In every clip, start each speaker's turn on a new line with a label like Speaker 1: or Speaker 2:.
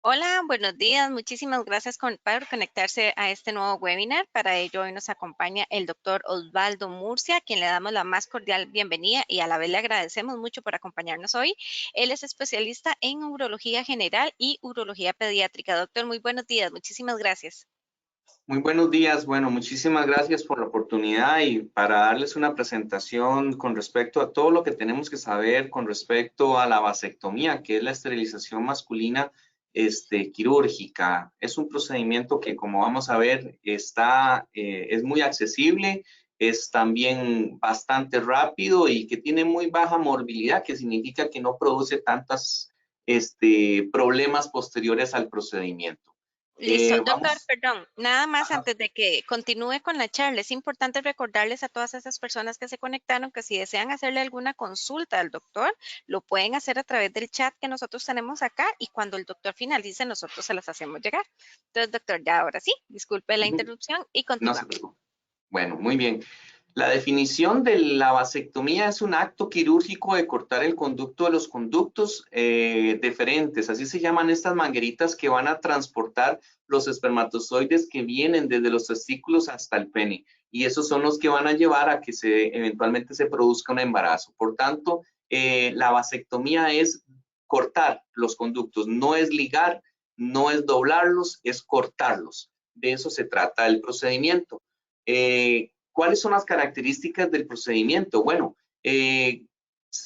Speaker 1: Hola, buenos días. Muchísimas gracias por conectarse a este nuevo webinar. Para ello, hoy nos acompaña el doctor Osvaldo Murcia, a quien le damos la más cordial bienvenida y a la vez le agradecemos mucho por acompañarnos hoy. Él es especialista en urología general y urología pediátrica. Doctor, muy buenos días. Muchísimas gracias.
Speaker 2: Muy buenos días. Bueno, muchísimas gracias por la oportunidad y para darles una presentación con respecto a todo lo que tenemos que saber con respecto a la vasectomía, que es la esterilización masculina quirúrgica. Es un procedimiento que, como vamos a ver, es muy accesible, es también bastante rápido y que tiene muy baja morbilidad, que significa que no produce tantos problemas posteriores al procedimiento.
Speaker 1: Listo. Doctor,
Speaker 2: Vamos.
Speaker 1: perdón, nada más
Speaker 2: Ajá.
Speaker 1: antes de que continúe con la charla, es importante recordarles a todas esas personas que se conectaron que si desean hacerle alguna consulta al doctor, lo pueden hacer a través del chat que nosotros tenemos acá y cuando el doctor finalice, nosotros se las hacemos llegar. Entonces, doctor, ya ahora sí, disculpe la
Speaker 2: Ujú.
Speaker 1: interrupción y
Speaker 2: No se
Speaker 1: continuamos.
Speaker 2: preocupe. Bueno, muy bien. La definición de la vasectomía es un acto quirúrgico de cortar el conducto de los conductos deferentes. Así se llaman estas mangueritas que van a transportar los espermatozoides que vienen desde los testículos hasta el pene. Y esos son los que van a llevar a que eventualmente se produzca un embarazo. Por tanto, la vasectomía es cortar los conductos, no es ligar, no es doblarlos, es cortarlos. De eso se trata el procedimiento. ¿Cuáles son las características del procedimiento? Bueno,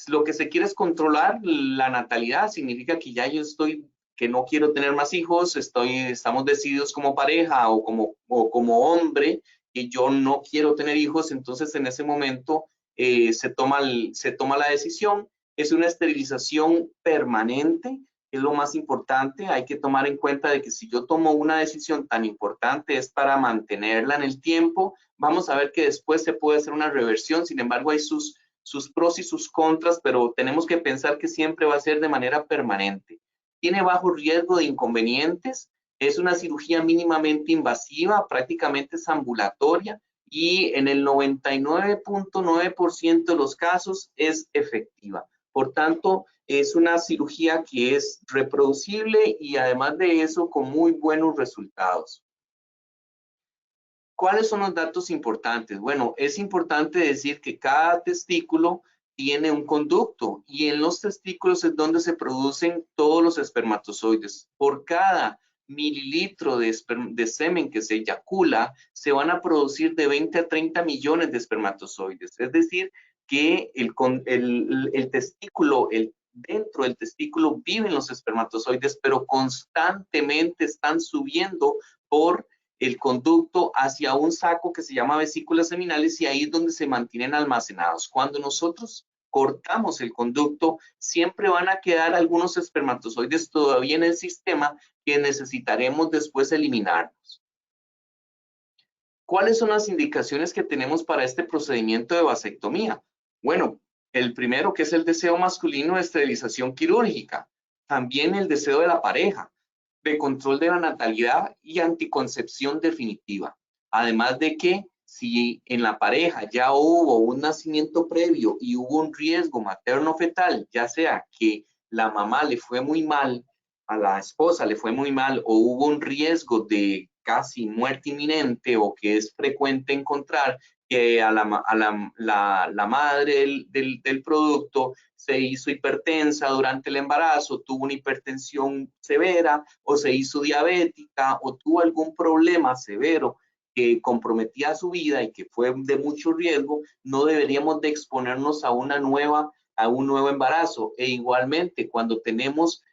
Speaker 2: lo que se quiere es controlar la natalidad, significa que ya que no quiero tener más hijos, estamos decididos como pareja o como hombre, que yo no quiero tener hijos, entonces en ese momento se toma la decisión. Es una esterilización permanente, es lo más importante. Hay que tomar en cuenta de que si yo tomo una decisión tan importante es para mantenerla en el tiempo. Vamos a ver que después se puede hacer una reversión, sin embargo hay sus pros y sus contras, pero tenemos que pensar que siempre va a ser de manera permanente. Tiene bajo riesgo de inconvenientes, es una cirugía mínimamente invasiva, prácticamente es ambulatoria y en el 99.9% de los casos es efectiva. Por tanto, es una cirugía que es reproducible y además de eso con muy buenos resultados. ¿Cuáles son los datos importantes? Bueno, es importante decir que cada testículo tiene un conducto y en los testículos es donde se producen todos los espermatozoides. Por cada mililitro de semen que se eyacula, se van a producir de 20 a 30 millones de espermatozoides. Es decir, que el testículo, dentro del testículo viven los espermatozoides, pero constantemente están subiendo por el conducto hacia un saco que se llama vesículas seminales y ahí es donde se mantienen almacenados. Cuando nosotros cortamos el conducto, siempre van a quedar algunos espermatozoides todavía en el sistema que necesitaremos después eliminarlos. ¿Cuáles son las indicaciones que tenemos para este procedimiento de vasectomía? Bueno, el primero que es el deseo masculino de esterilización quirúrgica, también el deseo de la pareja, de control de la natalidad y anticoncepción definitiva. Además de que si en la pareja ya hubo un nacimiento previo y hubo un riesgo materno-fetal, ya sea que la mamá le fue muy mal, a la esposa le fue muy mal o hubo un riesgo de casi muerte inminente o que es frecuente encontrar que a la madre del producto se hizo hipertensa durante el embarazo, tuvo una hipertensión severa o se hizo diabética o tuvo algún problema severo que comprometía su vida y que fue de mucho riesgo, no deberíamos de exponernos a un nuevo embarazo. E igualmente, cuando tenemos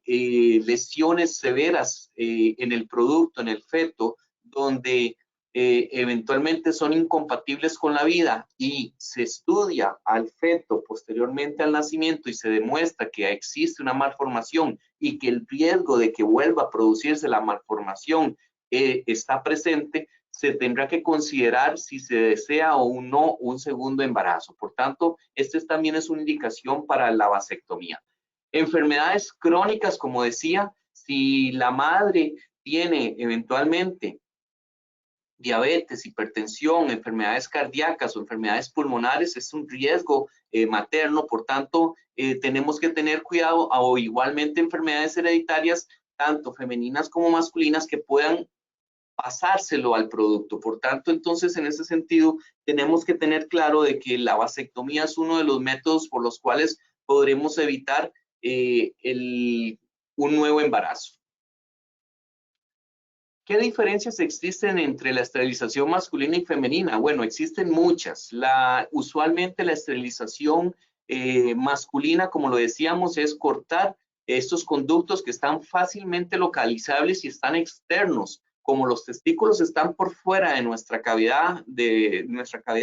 Speaker 2: lesiones severas en el producto, en el feto, donde eventualmente son incompatibles con la vida y se estudia al feto posteriormente al nacimiento y se demuestra que existe una malformación y que el riesgo de que vuelva a producirse la malformación está presente, se tendrá que considerar si se desea o no un segundo embarazo. Por tanto, también es una indicación para la vasectomía. Enfermedades crónicas, como decía, si la madre tiene eventualmente diabetes, hipertensión, enfermedades cardíacas o enfermedades pulmonares, es un riesgo materno, por tanto, tenemos que tener cuidado, o igualmente enfermedades hereditarias, tanto femeninas como masculinas, que puedan pasárselo al producto. Por tanto, entonces, en ese sentido, tenemos que tener claro de que la vasectomía es uno de los métodos por los cuales podremos evitar un nuevo embarazo. ¿Qué diferencias existen entre la esterilización masculina y femenina? Bueno, existen muchas. Usualmente la esterilización masculina, como lo decíamos, es cortar estos conductos que están fácilmente localizables y están externos. Como los testículos están por fuera de nuestra cavidad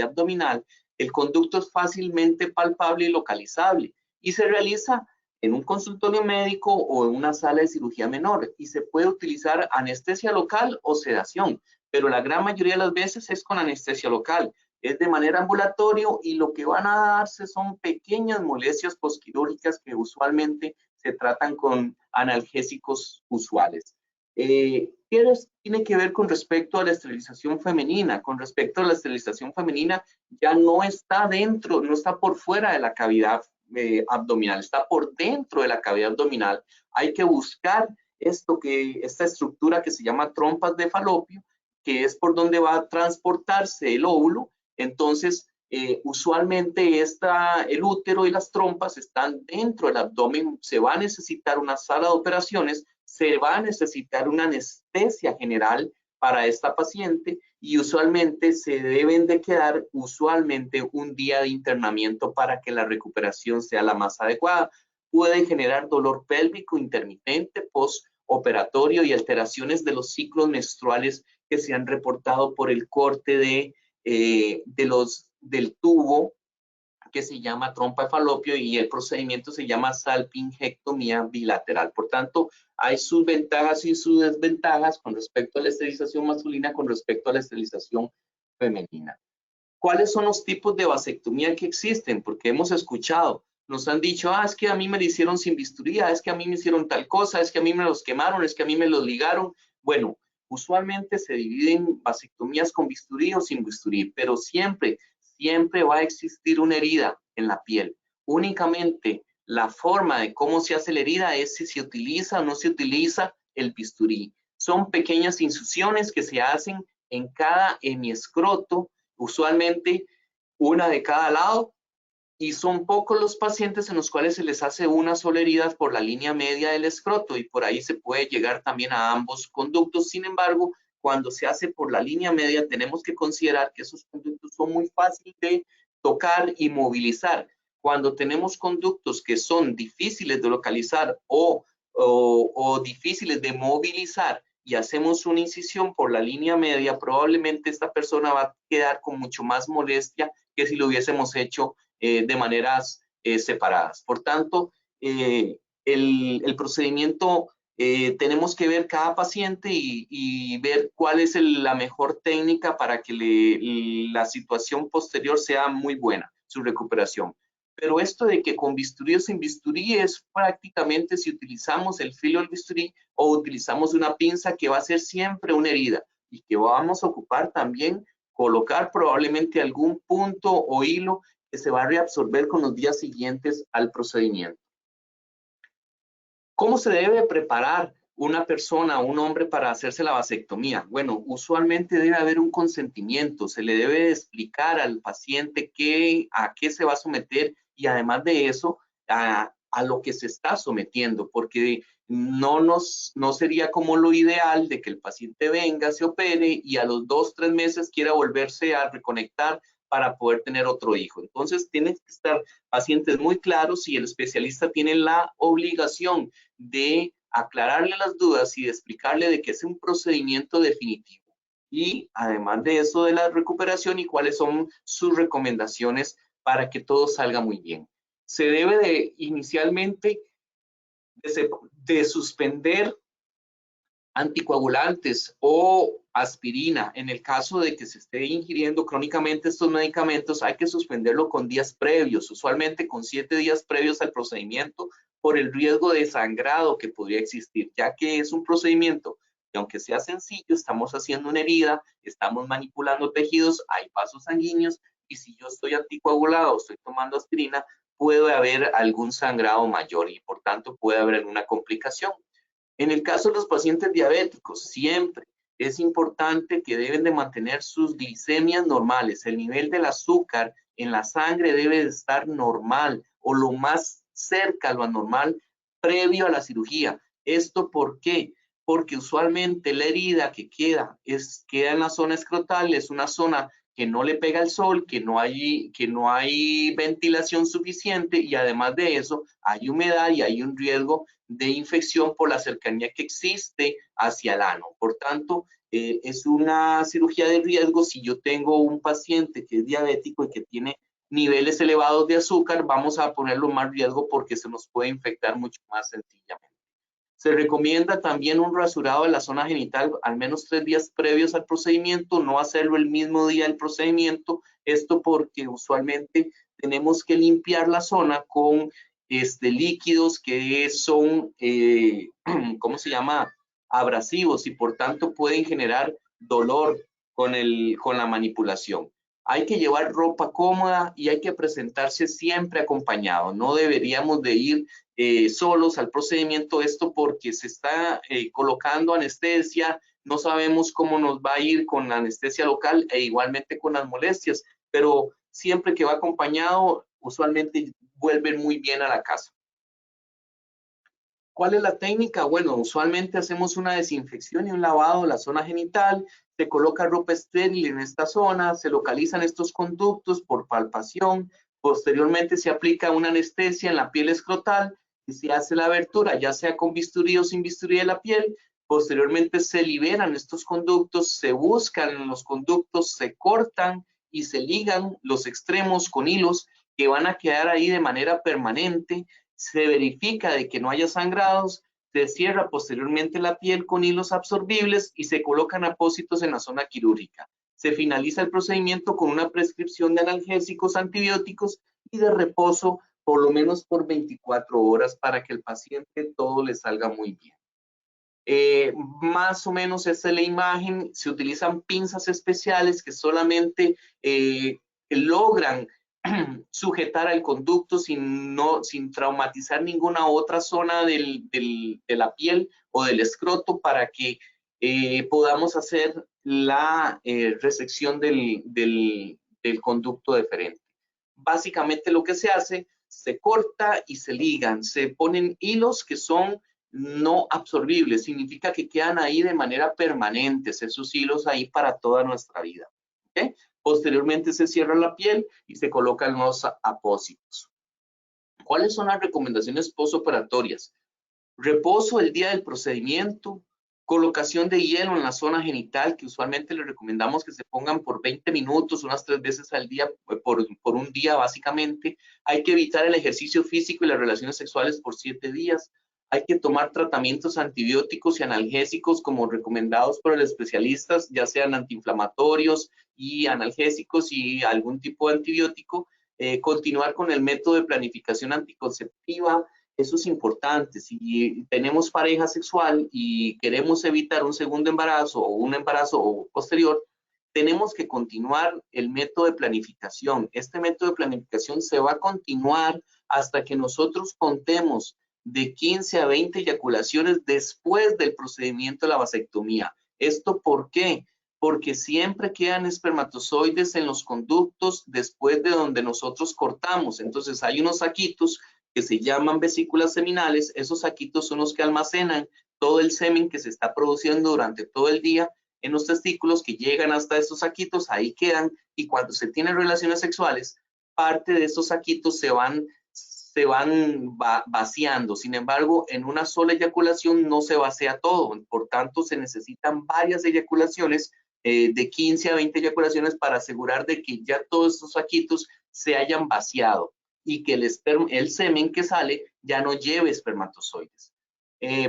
Speaker 2: abdominal, el conducto es fácilmente palpable y localizable y se realiza en un consultorio médico o en una sala de cirugía menor, y se puede utilizar anestesia local o sedación, pero la gran mayoría de las veces es con anestesia local, es de manera ambulatorio, y lo que van a darse son pequeñas molestias posquirúrgicas que usualmente se tratan con analgésicos usuales. ¿Qué tiene que ver con respecto a la esterilización femenina? Con respecto a la esterilización femenina, ya no está dentro, no está por fuera de la cavidad abdominal, está por dentro de la cavidad abdominal. Hay que buscar esta estructura que se llama trompas de falopio, que es por donde va a transportarse el óvulo. Entonces, usualmente el útero y las trompas están dentro del abdomen. Se va a necesitar una sala de operaciones, se va a necesitar una anestesia general para esta paciente, y usualmente se deben de quedar un día de internamiento para que la recuperación sea la más adecuada. Puede generar dolor pélvico intermitente postoperatorio y alteraciones de los ciclos menstruales que se han reportado por el corte del tubo que se llama trompa de falopio, y el procedimiento se llama salpingectomía bilateral. Por tanto, hay sus ventajas y sus desventajas con respecto a la esterilización masculina, con respecto a la esterilización femenina. ¿Cuáles son los tipos de vasectomía que existen? Porque hemos escuchado, nos han dicho, es que a mí me lo hicieron sin bisturí, es que a mí me hicieron tal cosa, es que a mí me los quemaron, es que a mí me los ligaron. Bueno, usualmente se dividen vasectomías con bisturí o sin bisturí, pero siempre va a existir una herida en la piel. Únicamente la forma de cómo se hace la herida es si se utiliza o no se utiliza el bisturí. Son pequeñas incisiones que se hacen en cada hemiescroto, usualmente una de cada lado, y son pocos los pacientes en los cuales se les hace una sola herida por la línea media del escroto, y por ahí se puede llegar también a ambos conductos. Sin embargo, cuando se hace por la línea media, tenemos que considerar que esos conductos son muy fáciles de tocar y movilizar. Cuando tenemos conductos que son difíciles de localizar o difíciles de movilizar, y hacemos una incisión por la línea media, probablemente esta persona va a quedar con mucho más molestia que si lo hubiésemos hecho de maneras separadas. Por tanto, el procedimiento, tenemos que ver cada paciente y ver cuál es la mejor técnica para que la situación posterior sea muy buena, su recuperación. Pero esto de que con bisturí o sin bisturí es prácticamente si utilizamos el filo del bisturí o utilizamos una pinza, que va a ser siempre una herida, y que vamos a ocupar también colocar probablemente algún punto o hilo que se va a reabsorber con los días siguientes al procedimiento. ¿Cómo se debe preparar una persona, un hombre, para hacerse la vasectomía? Bueno, usualmente debe haber un consentimiento, se le debe explicar al paciente a qué se va a someter, y además de eso, a lo que se está sometiendo, porque no sería como lo ideal de que el paciente venga, se opere y a los 2 o 3 meses quiera volverse a reconectar para poder tener otro hijo. Entonces, tienen que estar pacientes muy claros, y el especialista tiene la obligación de aclararle las dudas y de explicarle de que es un procedimiento definitivo. Y además de eso, de la recuperación, y cuáles son sus recomendaciones para que todo salga muy bien. Se debe de inicialmente de suspender anticoagulantes o aspirina. En el caso de que se esté ingiriendo crónicamente estos medicamentos, hay que suspenderlo con días previos, usualmente con 7 días previos al procedimiento, por el riesgo de sangrado que podría existir, ya que es un procedimiento que, aunque sea sencillo, estamos haciendo una herida, estamos manipulando tejidos, hay vasos sanguíneos, y si yo estoy anticoagulado, estoy tomando aspirina, puede haber algún sangrado mayor y por tanto puede haber alguna complicación. En el caso de los pacientes diabéticos, siempre es importante que deben de mantener sus glicemias normales. El nivel del azúcar en la sangre debe de estar normal o lo más cerca a lo anormal previo a la cirugía. ¿Esto por qué? Porque usualmente la herida que queda en la zona escrotal, es una zona que no le pega el sol, que no hay ventilación suficiente, y además de eso hay humedad y hay un riesgo de infección por la cercanía que existe hacia el ano. Por tanto, es una cirugía de riesgo. Si yo tengo un paciente que es diabético y que tiene niveles elevados de azúcar, vamos a ponerlo más riesgo porque se nos puede infectar mucho más sencillamente. Se recomienda también un rasurado de la zona genital al menos 3 días previos al procedimiento, no hacerlo el mismo día del procedimiento. Esto porque usualmente tenemos que limpiar la zona con líquidos que son, ¿cómo se llama? Abrasivos, y por tanto pueden generar dolor con la manipulación. Hay que llevar ropa cómoda y hay que presentarse siempre acompañado. No deberíamos de ir solos al procedimiento, esto porque se está colocando anestesia, no sabemos cómo nos va a ir con la anestesia local e igualmente con las molestias, pero siempre que va acompañado, usualmente vuelven muy bien a la casa. ¿Cuál es la técnica? Bueno, usualmente hacemos una desinfección y un lavado de la zona genital, se coloca ropa estéril en esta zona, se localizan estos conductos por palpación, posteriormente se aplica una anestesia en la piel escrotal y se hace la abertura, ya sea con bisturí o sin bisturí de la piel. Posteriormente se liberan estos conductos, se buscan los conductos, se cortan y se ligan los extremos con hilos que van a quedar ahí de manera permanente. Se verifica de que no haya sangrados, se cierra posteriormente la piel con hilos absorbibles y se colocan apósitos en la zona quirúrgica. Se finaliza el procedimiento con una prescripción de analgésicos, antibióticos y de reposo por lo menos por 24 horas para que el paciente todo le salga muy bien. Más o menos esta es la imagen. Se utilizan pinzas especiales que solamente logran sujetar al conducto sin traumatizar ninguna otra zona de la piel o del escroto, para que podamos hacer la resección del conducto deferente. Básicamente lo que se hace, se corta y se ligan, se ponen hilos que son no absorbibles, significa que quedan ahí de manera permanente, esos hilos ahí para toda nuestra vida. ¿Okay? Posteriormente se cierra la piel y se colocan los apósitos. ¿Cuáles son las recomendaciones postoperatorias? Reposo el día del procedimiento, colocación de hielo en la zona genital, que usualmente le recomendamos que se pongan por 20 minutos, unas 3 veces al día, por un día básicamente. Hay que evitar el ejercicio físico y las relaciones sexuales por 7 días. Hay que tomar tratamientos antibióticos y analgésicos como recomendados por los especialistas, ya sean antiinflamatorios y analgésicos y algún tipo de antibiótico. Continuar con el método de planificación anticonceptiva. Eso es importante. Si tenemos pareja sexual y queremos evitar un segundo embarazo o un embarazo posterior, tenemos que continuar el método de planificación. Este método de planificación se va a continuar hasta que nosotros contemos de 15 a 20 eyaculaciones después del procedimiento de la vasectomía. ¿Esto por qué? Porque siempre quedan espermatozoides en los conductos después de donde nosotros cortamos. Entonces hay unos saquitos que se llaman vesículas seminales. Esos saquitos son los que almacenan todo el semen que se está produciendo durante todo el día en los testículos, que llegan hasta estos saquitos, ahí quedan, y cuando se tienen relaciones sexuales, parte de estos saquitos se van vaciando. Sin embargo, en una sola eyaculación no se vacía todo, por tanto se necesitan varias eyaculaciones, de 15 a 20 eyaculaciones, para asegurar de que ya todos estos saquitos se hayan vaciado y que el semen que sale ya no lleve espermatozoides.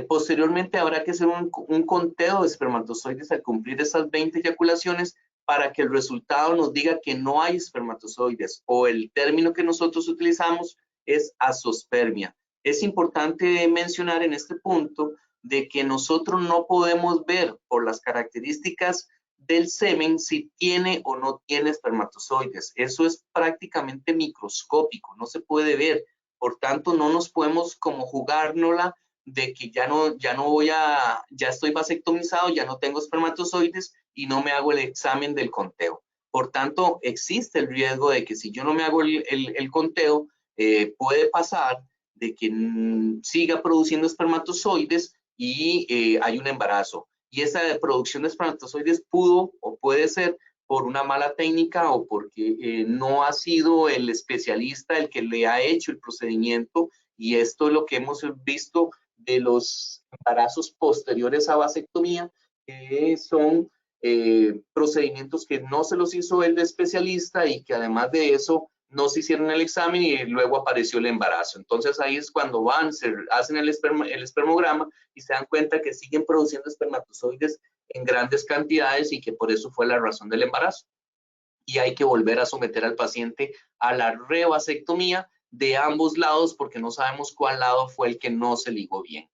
Speaker 2: Posteriormente habrá que hacer un conteo de espermatozoides al cumplir esas 20 eyaculaciones para que el resultado nos diga que no hay espermatozoides, o el término que nosotros utilizamos es azospermia. Es importante mencionar en este punto de que nosotros no podemos ver por las características del semen si tiene o no tiene espermatozoides. Eso es prácticamente microscópico, no se puede ver. Por tanto, no nos podemos como jugárnosla de que ya estoy vasectomizado, ya no tengo espermatozoides y no me hago el examen del conteo. Por tanto, existe el riesgo de que si yo no me hago el conteo, puede pasar de que siga produciendo espermatozoides y hay un embarazo. Y esa producción de espermatozoides pudo o puede ser por una mala técnica o porque no ha sido el especialista el que le ha hecho el procedimiento, y esto es lo que hemos visto de los embarazos posteriores a vasectomía, que son procedimientos que no se los hizo el especialista y que además de eso no se hicieron el examen y luego apareció el embarazo. Entonces ahí es cuando hacen el espermograma y se dan cuenta que siguen produciendo espermatozoides en grandes cantidades y que por eso fue la razón del embarazo. Y hay que volver a someter al paciente a la revasectomía de ambos lados porque no sabemos cuál lado fue el que no se ligó bien.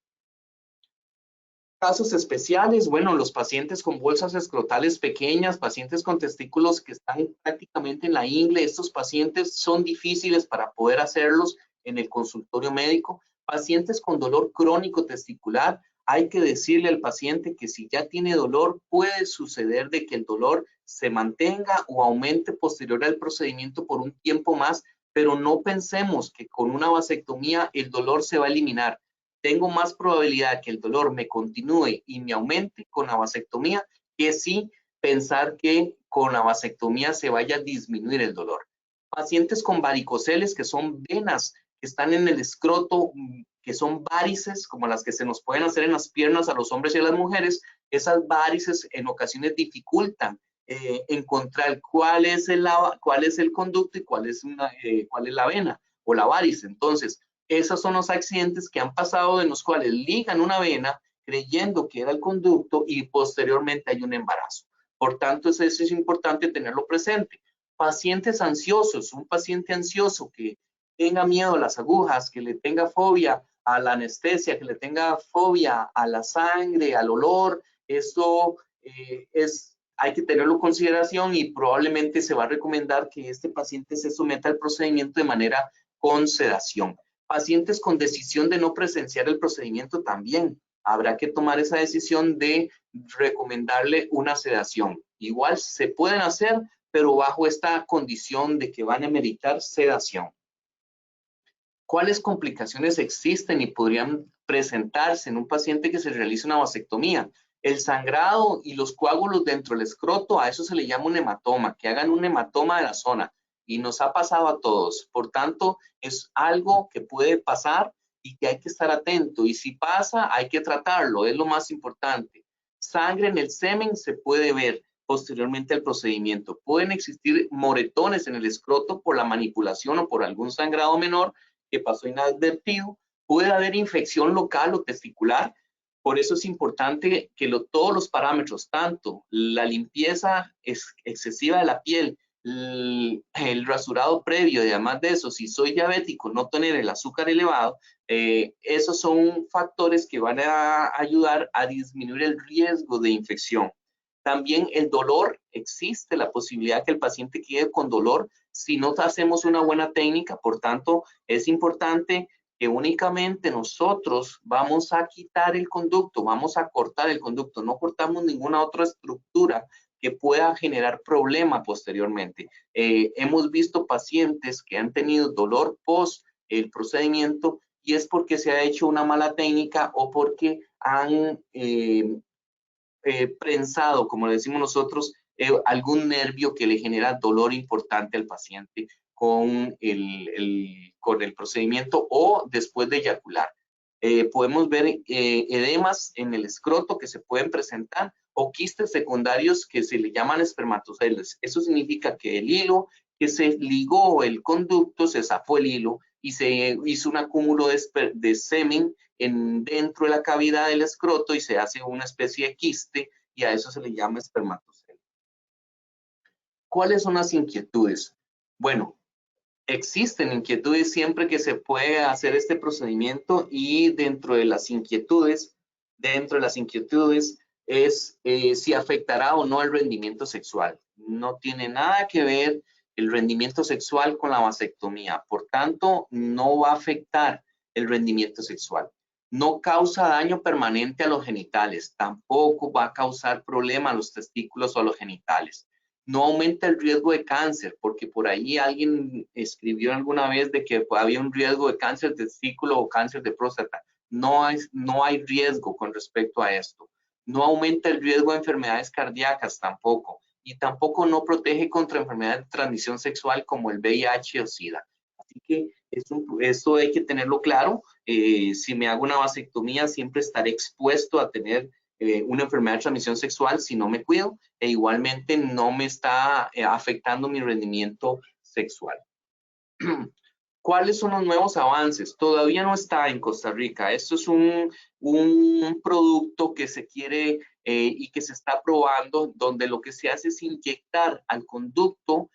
Speaker 2: Casos especiales, bueno, los pacientes con bolsas escrotales pequeñas, pacientes con testículos que están prácticamente en la ingle, estos pacientes son difíciles para poder hacerlos en el consultorio médico. Pacientes con dolor crónico testicular, hay que decirle al paciente que si ya tiene dolor, puede suceder de que el dolor se mantenga o aumente posterior al procedimiento por un tiempo más, pero no pensemos que con una vasectomía el dolor se va a eliminar. Tengo más probabilidad que el dolor me continúe y me aumente con la vasectomía que sí pensar que con la vasectomía se vaya a disminuir el dolor. Pacientes con varicoceles, que son venas que están en el escroto, que son varices, como las que se nos pueden hacer en las piernas a los hombres y a las mujeres, esas varices en ocasiones dificultan encontrar cuál es el conducto y cuál es la vena o la varice. Entonces, esos son los accidentes que han pasado en los cuales ligan una vena creyendo que era el conducto y posteriormente hay un embarazo. Por tanto, eso es importante tenerlo presente. Pacientes ansiosos, un paciente ansioso que tenga miedo a las agujas, que le tenga fobia a la anestesia, que le tenga fobia a la sangre, al olor, esto hay que tenerlo en consideración y probablemente se va a recomendar que este paciente se someta al procedimiento de manera con sedación. Pacientes con decisión de no presenciar el procedimiento también habrá que tomar esa decisión de recomendarle una sedación. Igual se pueden hacer, pero bajo esta condición de que van a meritar sedación. ¿Cuáles complicaciones existen y podrían presentarse en un paciente que se realiza una vasectomía? El sangrado y los coágulos dentro del escroto, a eso se le llama un hematoma, que hagan un hematoma de la zona. Y nos ha pasado a todos. Por tanto, es algo que puede pasar y que hay que estar atento. Y si pasa, hay que tratarlo, es lo más importante. Sangre en el semen se puede ver posteriormente al procedimiento. Pueden existir moretones en el escroto por la manipulación o por algún sangrado menor que pasó inadvertido. Puede haber infección local o testicular. Por eso es importante que todos los parámetros, tanto la limpieza excesiva de la piel, el rasurado previo, y además de eso, si soy diabético, no tener el azúcar elevado, esos son factores que van a ayudar a disminuir el riesgo de infección. También el dolor, existe la posibilidad que el paciente quede con dolor si no hacemos una buena técnica. Por tanto, es importante que únicamente nosotros vamos a quitar el conducto, vamos a cortar el conducto, no cortamos ninguna otra estructura que pueda generar problema posteriormente. Hemos visto pacientes que han tenido dolor post el procedimiento y es porque se ha hecho una mala técnica o porque han prensado, como le decimos nosotros, algún nervio que le genera dolor importante al paciente con el procedimiento o después de eyacular. Podemos ver edemas en el escroto que se pueden presentar o quistes secundarios que se le llaman espermatoceles. Eso significa que el hilo que se ligó el conducto, se zafó el hilo y se hizo un acúmulo de semen dentro de la cavidad del escroto y se hace una especie de quiste y a eso se le llama espermatocele. ¿Cuáles son las inquietudes? Bueno, existen inquietudes siempre que se puede hacer este procedimiento y dentro de las inquietudes es si afectará o no el rendimiento sexual. No tiene nada que ver el rendimiento sexual con la vasectomía, por tanto, no va a afectar el rendimiento sexual. No causa daño permanente a los genitales, tampoco va a causar problema a los testículos o a los genitales. No aumenta el riesgo de cáncer, porque por ahí alguien escribió alguna vez de que había un riesgo de cáncer de testículo o cáncer de próstata. No hay riesgo con respecto a esto. No aumenta el riesgo de enfermedades cardíacas tampoco. Y tampoco no protege contra enfermedades de transmisión sexual como el VIH o SIDA. Así que esto hay que tenerlo claro. Si me hago una vasectomía, siempre estaré expuesto a tener una enfermedad de transmisión sexual si no me cuido, e igualmente no me está afectando mi rendimiento sexual. ¿Cuáles son los nuevos avances? Todavía no está en Costa Rica. Esto es un producto que se quiere y que se está probando, donde lo que se hace es inyectar al conducto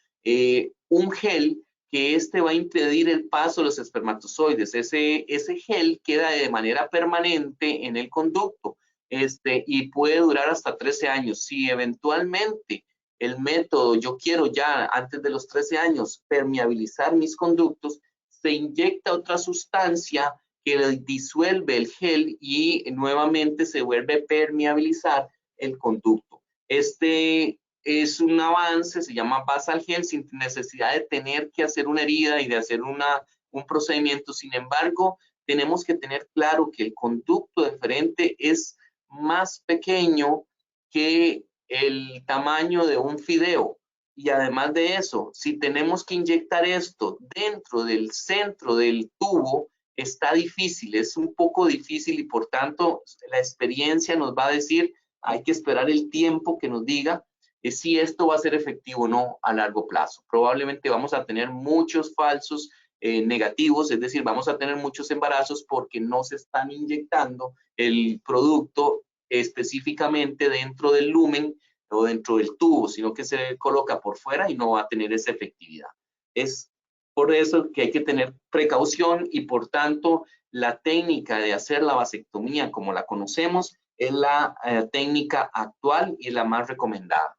Speaker 2: un gel que va a impedir el paso de los espermatozoides. Ese gel queda de manera permanente en el conducto y puede durar hasta 13 años. Si eventualmente el método, yo quiero ya antes de los 13 años permeabilizar mis conductos, se inyecta otra sustancia que disuelve el gel y nuevamente se vuelve a permeabilizar el conducto. Este es un avance, se llama basal gel, sin necesidad de tener que hacer una herida y de hacer un procedimiento. Sin embargo, tenemos que tener claro que el conducto deferente es más pequeño que el tamaño de un fideo. Y además de eso, si tenemos que inyectar esto dentro del centro del tubo, está difícil, es un poco difícil y por tanto la experiencia nos va a decir, hay que esperar el tiempo que nos diga si esto va a ser efectivo o no a largo plazo. Probablemente vamos a tener muchos falsos negativos, es decir, vamos a tener muchos embarazos porque no se están inyectando el producto específicamente dentro del lumen o dentro del tubo, sino que se coloca por fuera y no va a tener esa efectividad. Es por eso que hay que tener precaución y por tanto la técnica de hacer la vasectomía como la conocemos es la técnica actual y la más recomendada.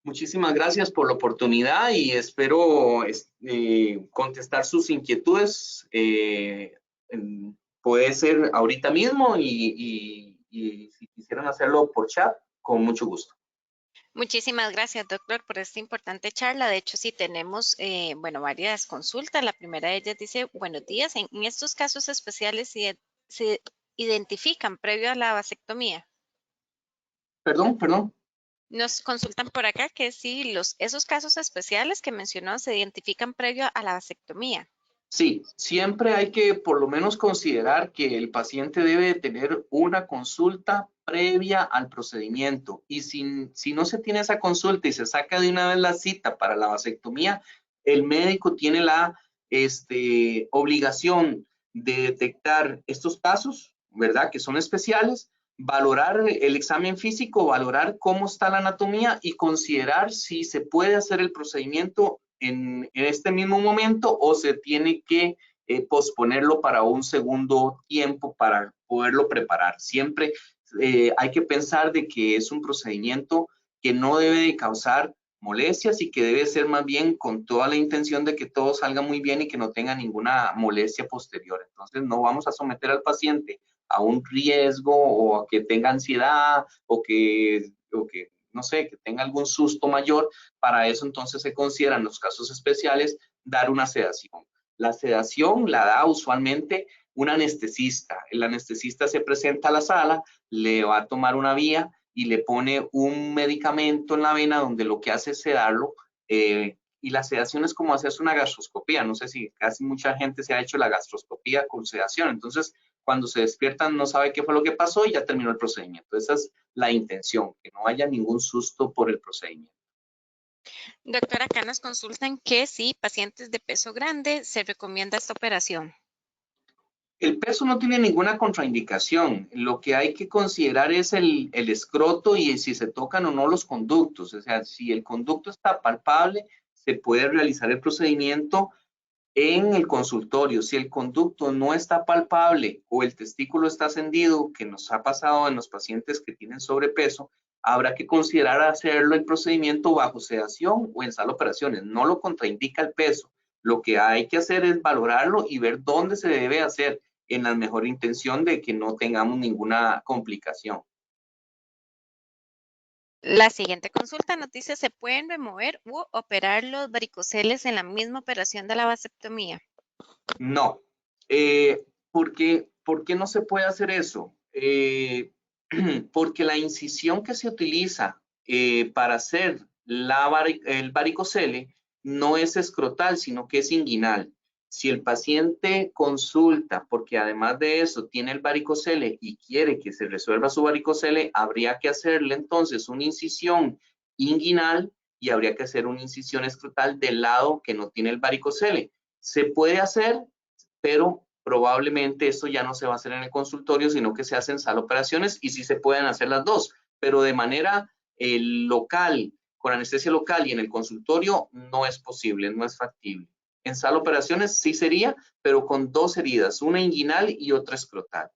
Speaker 2: Muchísimas gracias por la oportunidad y espero contestar sus inquietudes. Puede ser ahorita mismo y si quisieran hacerlo por chat, con mucho gusto.
Speaker 1: Muchísimas gracias, doctor, por esta importante charla. De hecho, sí tenemos, bueno, varias consultas. La primera de ellas dice, buenos días, en estos casos especiales se identifican previo a la vasectomía.
Speaker 2: Perdón.
Speaker 1: Nos consultan por acá que sí, esos casos especiales que mencionó se identifican previo a la vasectomía.
Speaker 2: Sí, siempre hay que por lo menos considerar que el paciente debe de tener una consulta previa al procedimiento y si no se tiene esa consulta y se saca de una vez la cita para la vasectomía, el médico tiene la obligación de detectar estos casos, ¿verdad? Que son especiales, valorar el examen físico, valorar cómo está la anatomía y considerar si se puede hacer el procedimiento en este mismo momento o se tiene que posponerlo para un segundo tiempo para poderlo preparar. Siempre hay que pensar de que es un procedimiento que no debe de causar molestias y que debe ser más bien con toda la intención de que todo salga muy bien y que no tenga ninguna molestia posterior. Entonces no vamos a someter al paciente a un riesgo o a que tenga ansiedad o que no sé, que tenga algún susto mayor. Para eso entonces se consideran los casos especiales dar una sedación. La sedación la da usualmente un anestesista. El anestesista se presenta a la sala, le va a tomar una vía y le pone un medicamento en la vena donde lo que hace es sedarlo. Y la sedación es como hacerse una gastroscopía. No sé si casi mucha gente se ha hecho la gastroscopía con sedación. Entonces, cuando se despiertan no sabe qué fue lo que pasó y ya terminó el procedimiento. Esa es la intención, que no haya ningún susto por el procedimiento.
Speaker 1: Doctora, acá nos consultan que si pacientes de peso grande se recomienda esta operación.
Speaker 2: El peso no tiene ninguna contraindicación. Lo que hay que considerar es el escroto y si se tocan o no los conductos. O sea, si el conducto está palpable, se puede realizar el procedimiento en el consultorio. Si el conducto no está palpable o el testículo está ascendido, que nos ha pasado en los pacientes que tienen sobrepeso, habrá que considerar hacerlo el procedimiento bajo sedación o en sala de operaciones. No lo contraindica el peso. Lo que hay que hacer es valorarlo y ver dónde se debe hacer. en la mejor intención de que no tengamos ninguna complicación.
Speaker 1: La siguiente consulta nos dice, ¿se pueden remover u operar los varicoceles en la misma operación de la vasectomía?
Speaker 2: No. ¿Por qué no se puede hacer eso? Porque la incisión que se utiliza para hacer el varicocele no es escrotal, sino que es inguinal. Si el paciente consulta, porque además de eso tiene el varicocele y quiere que se resuelva su varicocele, habría que hacerle entonces una incisión inguinal y habría que hacer una incisión escrotal del lado que no tiene el varicocele. Se puede hacer, pero probablemente esto ya no se va a hacer en el consultorio, sino que se hace en sala de operaciones y sí se pueden hacer las dos, pero de manera local, con anestesia local y en el consultorio no es posible, no es factible. En sala de operaciones sí sería, pero con dos heridas, una inguinal y otra escrotal.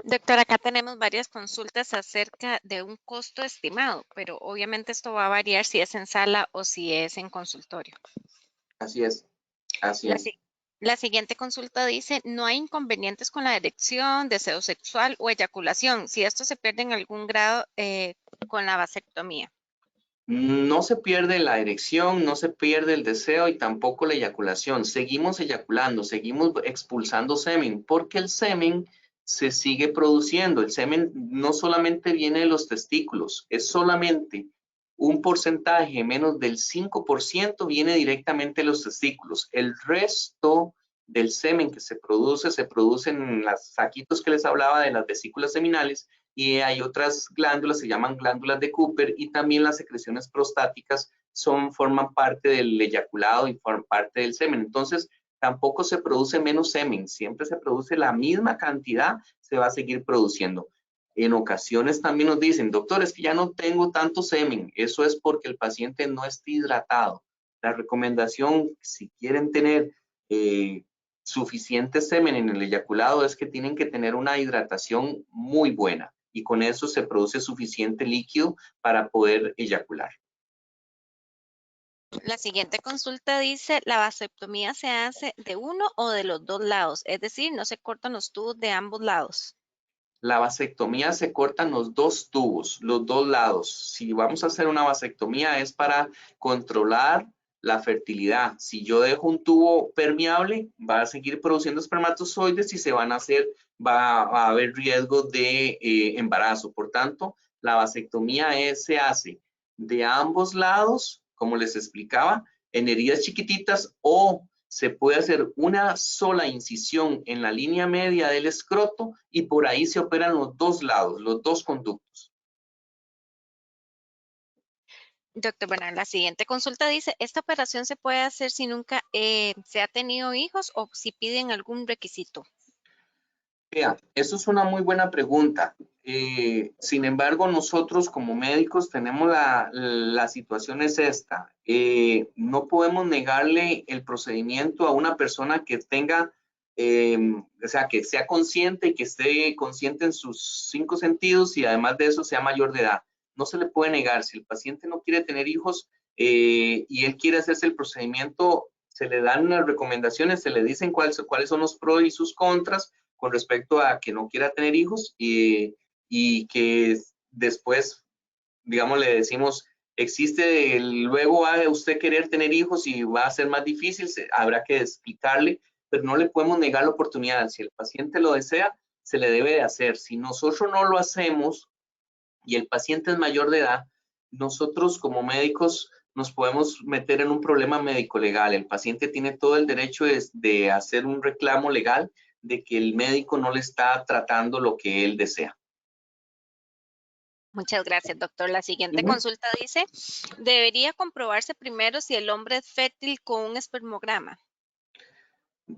Speaker 1: Doctor, acá tenemos varias consultas acerca de un costo estimado, pero obviamente esto va a variar si es en sala o si es en consultorio.
Speaker 2: Así es, así
Speaker 1: La,
Speaker 2: es.
Speaker 1: si- la siguiente consulta dice, no hay inconvenientes con la erección, deseo sexual o eyaculación, si esto se pierde en algún grado con la vasectomía.
Speaker 2: No se pierde la erección, no se pierde el deseo y tampoco la eyaculación. Seguimos eyaculando, seguimos expulsando semen, porque el semen se sigue produciendo. El semen no solamente viene de los testículos, es solamente un porcentaje, menos del 5% viene directamente de los testículos. El resto del semen que se produce en los saquitos que les hablaba de las vesículas seminales, y hay otras glándulas, se llaman glándulas de Cooper, y también las secreciones prostáticas forman parte del eyaculado y forman parte del semen. Entonces, tampoco se produce menos semen, siempre se produce la misma cantidad, se va a seguir produciendo. En ocasiones también nos dicen, doctor, es que ya no tengo tanto semen. Eso es porque el paciente no está hidratado. La recomendación, si quieren tener suficiente semen en el eyaculado, es que tienen que tener una hidratación muy buena y con eso se produce suficiente líquido para poder eyacular.
Speaker 1: La siguiente consulta dice, ¿la vasectomía se hace de uno o de los dos lados? Es decir, no se cortan los tubos de ambos lados.
Speaker 2: La vasectomía se cortan los dos tubos, los dos lados. Si vamos a hacer una vasectomía es para controlar la fertilidad. Si yo dejo un tubo permeable, va a seguir produciendo espermatozoides y va a haber riesgo de embarazo. Por tanto, la vasectomía se hace de ambos lados, como les explicaba, en heridas chiquititas, o se puede hacer una sola incisión en la línea media del escroto y por ahí se operan los dos lados, los dos conductos.
Speaker 1: Doctor, bueno, la siguiente consulta dice, ¿esta operación se puede hacer si nunca se ha tenido hijos o si piden algún requisito?
Speaker 2: Vea, eso es una muy buena pregunta. Sin embargo, nosotros como médicos tenemos la situación es esta. No podemos negarle el procedimiento a una persona que tenga, o sea, que sea consciente y que esté consciente en sus 5 sentidos y además de eso sea mayor de edad. No se le puede negar. Si el paciente no quiere tener hijos y él quiere hacerse el procedimiento, se le dan unas recomendaciones, se le dicen cuáles son los pros y sus contras con respecto a que no quiera tener hijos y que después, digamos, le decimos, luego va a usted querer tener hijos y va a ser más difícil, habrá que explicarle, pero no le podemos negar la oportunidad. Si el paciente lo desea, se le debe de hacer. Si nosotros no lo hacemos y el paciente es mayor de edad, nosotros como médicos nos podemos meter en un problema médico-legal. El paciente tiene todo el derecho de hacer un reclamo legal de que el médico no le está tratando lo que él desea.
Speaker 1: Muchas gracias, doctor. La siguiente
Speaker 2: Ujú.
Speaker 1: consulta dice, ¿debería comprobarse primero si el hombre es fértil con un espermograma?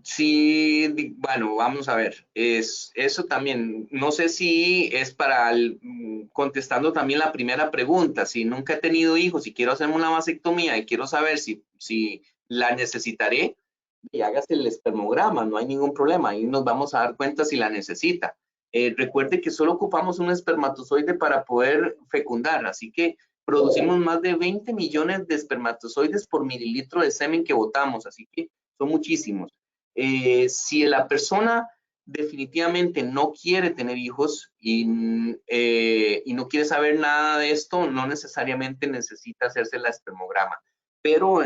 Speaker 2: Sí, bueno, vamos a ver, eso también, no sé si es contestando también la primera pregunta, si nunca he tenido hijos y quiero hacerme una vasectomía y quiero saber si la necesitaré, y hágase el espermograma, no hay ningún problema, ahí nos vamos a dar cuenta si la necesita. Recuerde que solo ocupamos un espermatozoide para poder fecundar, así que producimos más de 20 millones de espermatozoides por mililitro de semen que botamos, así que son muchísimos. Si la persona definitivamente no quiere tener hijos y no quiere saber nada de esto, no necesariamente necesita hacerse la espermograma. Pero,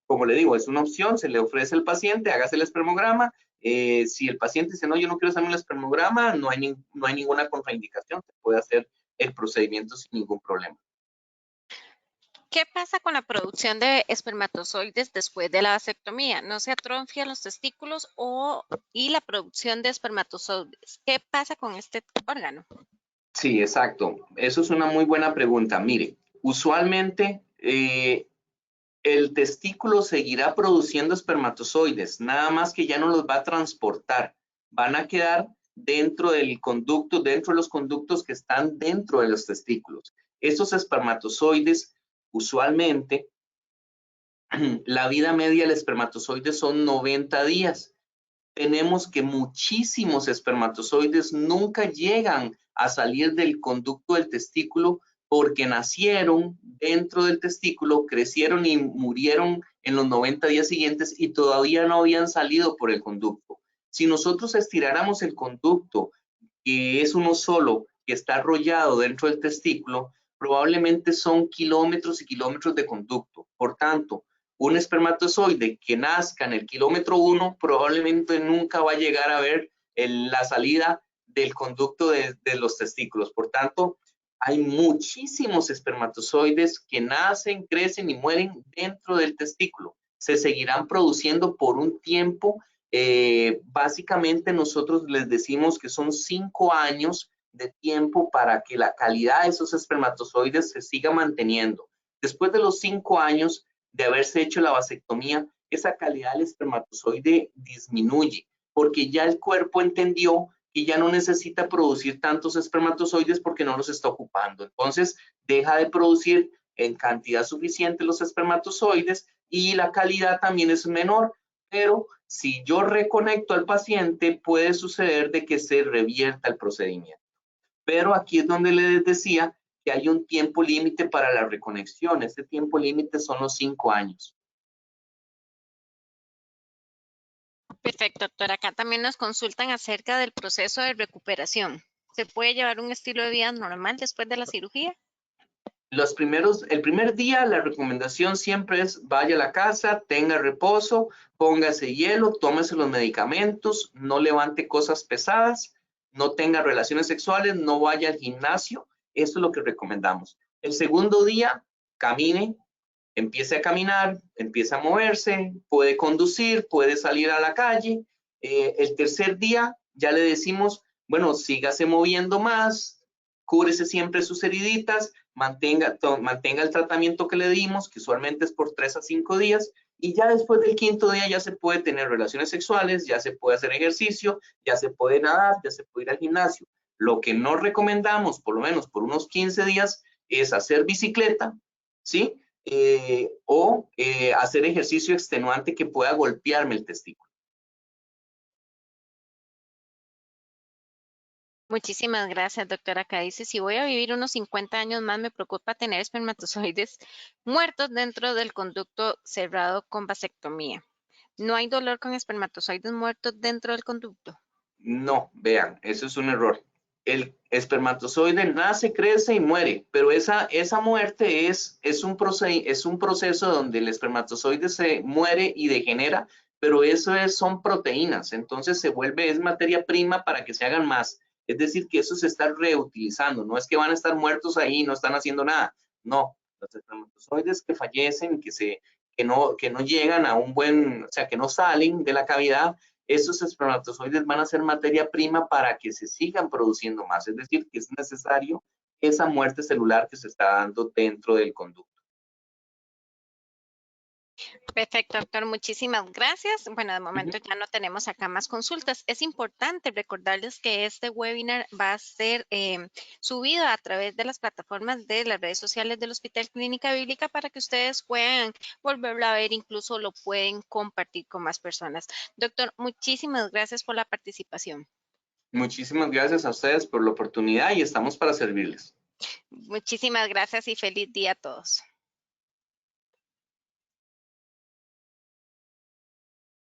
Speaker 2: como le digo, es una opción, se le ofrece al paciente, hágase el espermograma. Si el paciente dice, no, yo no quiero hacerme el espermograma, no hay ninguna contraindicación, se puede hacer el procedimiento sin ningún problema.
Speaker 1: ¿Qué pasa con la producción de espermatozoides después de la vasectomía? ¿No se atrofian los testículos y la producción de espermatozoides? ¿Qué pasa con este órgano?
Speaker 2: Sí, exacto. Eso es una muy buena pregunta. Mire, usualmente el testículo seguirá produciendo espermatozoides, nada más que ya no los va a transportar. Van a quedar dentro del conducto, dentro de los conductos que están dentro de los testículos. Esos espermatozoides, usualmente, la vida media del espermatozoide son 90 días. Tenemos que muchísimos espermatozoides nunca llegan a salir del conducto del testículo porque nacieron dentro del testículo, crecieron y murieron en los 90 días siguientes y todavía no habían salido por el conducto. Si nosotros estiráramos el conducto, que es uno solo, que está arrollado dentro del testículo, probablemente son kilómetros y kilómetros de conducto. Por tanto, un espermatozoide que nazca en el kilómetro 1 probablemente nunca va a llegar a ver la salida del conducto de los testículos. Por tanto, hay muchísimos espermatozoides que nacen, crecen y mueren dentro del testículo. Se seguirán produciendo por un tiempo. Básicamente nosotros les decimos que son 5 años de tiempo para que la calidad de esos espermatozoides se siga manteniendo. Después de los 5 años de haberse hecho la vasectomía, esa calidad del espermatozoide disminuye porque ya el cuerpo entendió que ya no necesita producir tantos espermatozoides porque no los está ocupando. Entonces, deja de producir en cantidad suficiente los espermatozoides y la calidad también es menor. Pero si yo reconecto al paciente, puede suceder de que se revierta el procedimiento. Pero aquí es donde les decía que hay un tiempo límite para la reconexión. Este tiempo límite son los 5 años.
Speaker 1: Perfecto, doctor. Acá también nos consultan acerca del proceso de recuperación. ¿Se puede llevar un estilo de vida normal después de la cirugía?
Speaker 2: El primer día la recomendación siempre es vaya a la casa, tenga reposo, póngase hielo, tómese los medicamentos, no levante cosas pesadas, no tenga relaciones sexuales, no vaya al gimnasio. Esto es lo que recomendamos. El segundo día, camine, empiece a caminar, empiece a moverse, puede conducir, puede salir a la calle. El tercer día ya le decimos, bueno, sígase moviendo más, cúbrese siempre sus heriditas, mantenga el tratamiento que le dimos, que usualmente es por 3 a 5 días, y ya después del quinto día ya se puede tener relaciones sexuales, ya se puede hacer ejercicio, ya se puede nadar, ya se puede ir al gimnasio. Lo que no recomendamos, por lo menos por unos 15 días, es hacer bicicleta, ¿sí? O hacer ejercicio extenuante que pueda golpearme el testículo.
Speaker 1: Muchísimas gracias, doctora. Acá dice, si voy a vivir unos 50 años más, me preocupa tener espermatozoides muertos dentro del conducto cerrado con vasectomía. ¿No hay dolor con espermatozoides muertos dentro del conducto?
Speaker 2: No, vean, eso es un error. El espermatozoide nace, crece y muere, pero esa muerte es un proceso donde el espermatozoide se muere y degenera, pero son proteínas, entonces es materia prima para que se hagan más. Es decir, que eso se está reutilizando, no es que van a estar muertos ahí y no están haciendo nada. No, los espermatozoides que fallecen, que no llegan a o sea, que no salen de la cavidad, esos espermatozoides van a ser materia prima para que se sigan produciendo más. Es decir, que es necesario esa muerte celular que se está dando dentro del conducto.
Speaker 1: Perfecto, doctor. Muchísimas gracias. Bueno, de momento ya no tenemos acá más consultas. Es importante recordarles que este webinar va a ser subido a través de las plataformas de las redes sociales del Hospital Clínica Bíblica para que ustedes puedan volverlo a ver, incluso lo pueden compartir con más personas. Doctor, muchísimas gracias por la participación.
Speaker 2: Muchísimas gracias a ustedes por la oportunidad y estamos para servirles.
Speaker 1: Muchísimas gracias y feliz día a todos.